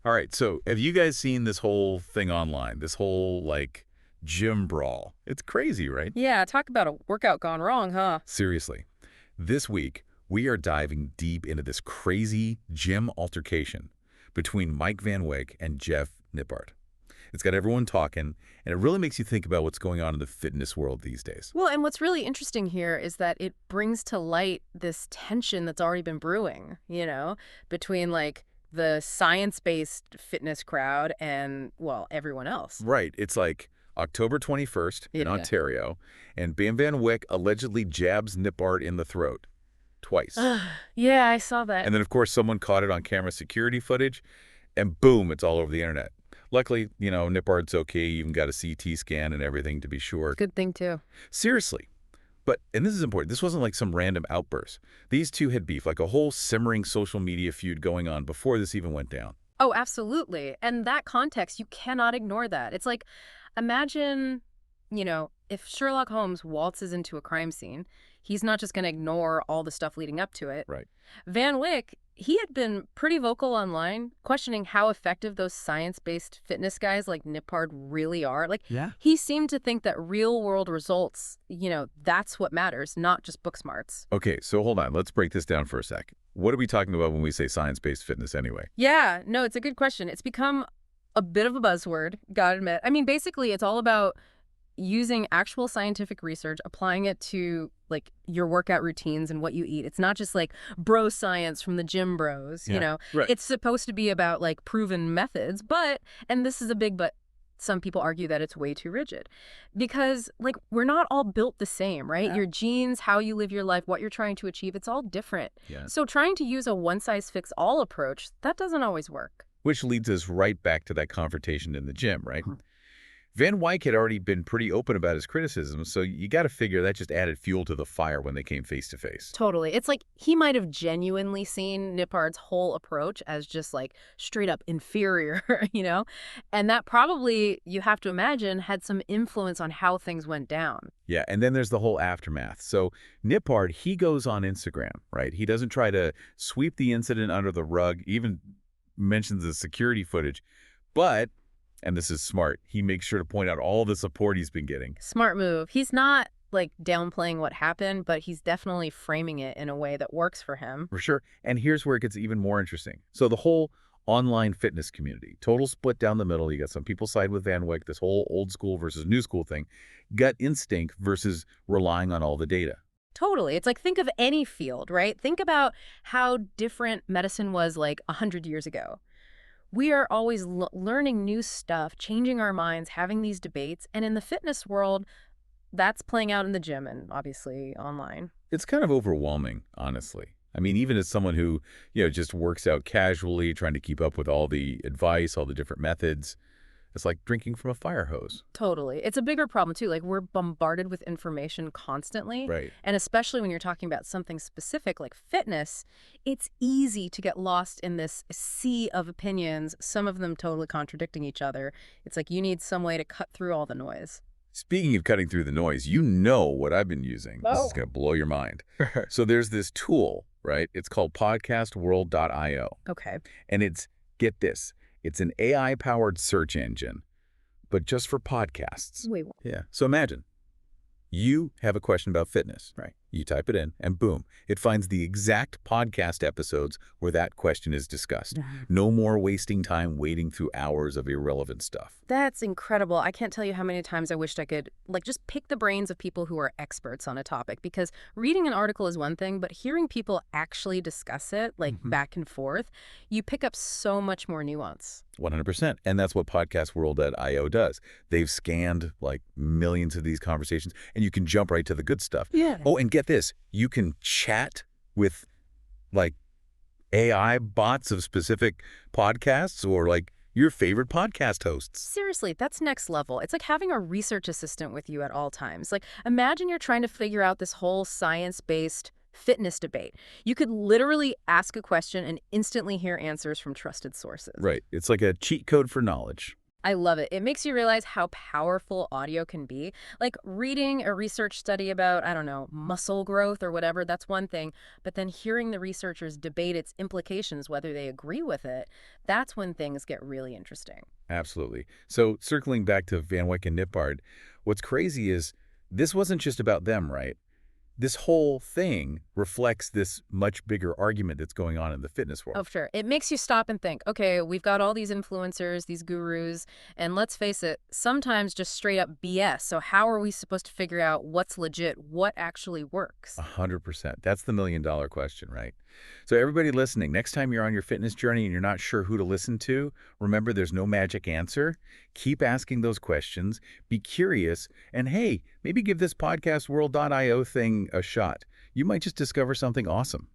All right, so have you guys seen this whole thing online? This whole, like, gym brawl? It's crazy, right? Yeah, talk about a workout gone wrong, huh? Seriously. This week, we are diving deep into this crazy gym altercation between Mike Van Wyck and Jeff Nippard. It's got everyone talking, and it really makes you think about what's going on in the fitness world these days. Well, and what's really interesting here is that it brings to light this tension that's already been brewing, between like the science-based fitness crowd and, well, everyone else. Right. It's like October 21st in Yeah. Ontario, and Bam Van Wyck allegedly jabs Nippard in the throat. Twice. Yeah, I saw that. And then, of course, someone caught it on camera security footage, and boom, it's all over the internet. Luckily, Nippard's okay, he even got a CT scan and everything to be sure. Good thing, too. Seriously. But, and this is important, this wasn't like some random outburst. These two had beef, like a whole simmering social media feud going on before this even went down. Oh, absolutely. And that context, you cannot ignore that. It's like, imagine, if Sherlock Holmes waltzes into a crime scene, he's not just going to ignore all the stuff leading up to it. Right. Van Wyck, he had been pretty vocal online, questioning how effective those science-based fitness guys like Nippard really are. Like, Yeah. he seemed to think that real-world results, that's what matters, not just book smarts. Okay, so hold on, let's break this down for a sec. What are we talking about when we say science-based fitness anyway? Yeah, no, it's a good question. It's become a bit of a buzzword, gotta admit. I mean, basically, it's all about using actual scientific research, applying it to like your workout routines and what you eat. It's not just like bro science from the gym bros, Right. It's supposed to be about like proven methods, but, and this is a big but, some people argue that it's way too rigid because like we're not all built the same, right? Yeah. Your genes, how you live your life, what you're trying to achieve, it's all different. Yeah. So trying to use a one-size-fits-all approach, that doesn't always work. Which leads us right back to that confrontation in the gym, right? Van Wyck had already been pretty open about his criticisms, so you got to figure that just added fuel to the fire when they came face to face. Totally. It's like he might have genuinely seen Nippard's whole approach as just like straight up inferior, And that probably, you have to imagine, had some influence on how things went down. Yeah, and then there's the whole aftermath. So Nippard, he goes on Instagram, right? He doesn't try to sweep the incident under the rug, even mentions the security footage, but, and this is smart, he makes sure to point out all the support he's been getting. Smart move. He's not like downplaying what happened, but he's definitely framing it in a way that works for him. For sure. And here's where it gets even more interesting. So the whole online fitness community, total split down the middle. You got some people side with Van Wyck, this whole old school versus new school thing, gut instinct versus relying on all the data. Totally. It's like, think of any field, right? Think about how different medicine was like 100 years ago. We are always learning new stuff, changing our minds, having these debates. And in the fitness world, that's playing out in the gym and obviously online. It's kind of overwhelming, honestly. I mean, even as someone who, just works out casually, trying to keep up with all the advice, all the different methods, it's like drinking from a fire hose. Totally. It's a bigger problem, too. Like, we're bombarded with information constantly. Right. And especially when you're talking about something specific like fitness, it's easy to get lost in this sea of opinions, some of them totally contradicting each other. It's like you need some way to cut through all the noise. Speaking of cutting through the noise, you know what I've been using. This is going to blow your mind. So there's this tool, right? It's called podcastworld.io. Okay. And get this, it's an AI-powered search engine, but just for podcasts. Wait. Yeah. So imagine you have a question about fitness. Right. You type it in, and boom, it finds the exact podcast episodes where that question is discussed. No more wasting time wading through hours of irrelevant stuff. That's incredible. I can't tell you how many times I wished I could just pick the brains of people who are experts on a topic, because reading an article is one thing, but hearing people actually discuss it back and forth, you pick up so much more nuance. 100%. And that's what podcastworld.io does. They've scanned like millions of these conversations, and you can jump right to the good stuff. Yeah. Oh, and get this, you can chat with like AI bots of specific podcasts or like your favorite podcast hosts. Seriously, that's next level. It's like having a research assistant with you at all times. Like, imagine you're trying to figure out this whole science-based fitness debate. You could literally ask a question and instantly hear answers from trusted sources. Right. It's like a cheat code for knowledge. I love it. It makes you realize how powerful audio can be. Like reading a research study about, I don't know, muscle growth or whatever, that's one thing. But then hearing the researchers debate its implications, whether they agree with it, that's when things get really interesting. Absolutely. So circling back to Van Wyck and Nippard, what's crazy is this wasn't just about them, right? This whole thing reflects this much bigger argument that's going on in the fitness Oh, world. sure. It makes you stop and think, okay, we've got all these influencers, these gurus, and let's face it, sometimes just straight up BS. So how are we supposed to figure out what's legit, what actually works? 100%. That's the million-dollar question, right? So everybody listening, next time you're on your fitness journey and you're not sure who to listen to, remember there's no magic answer. Keep asking those questions, be curious, and hey, maybe give this podcastworld.io thing a shot. You might just discover something awesome.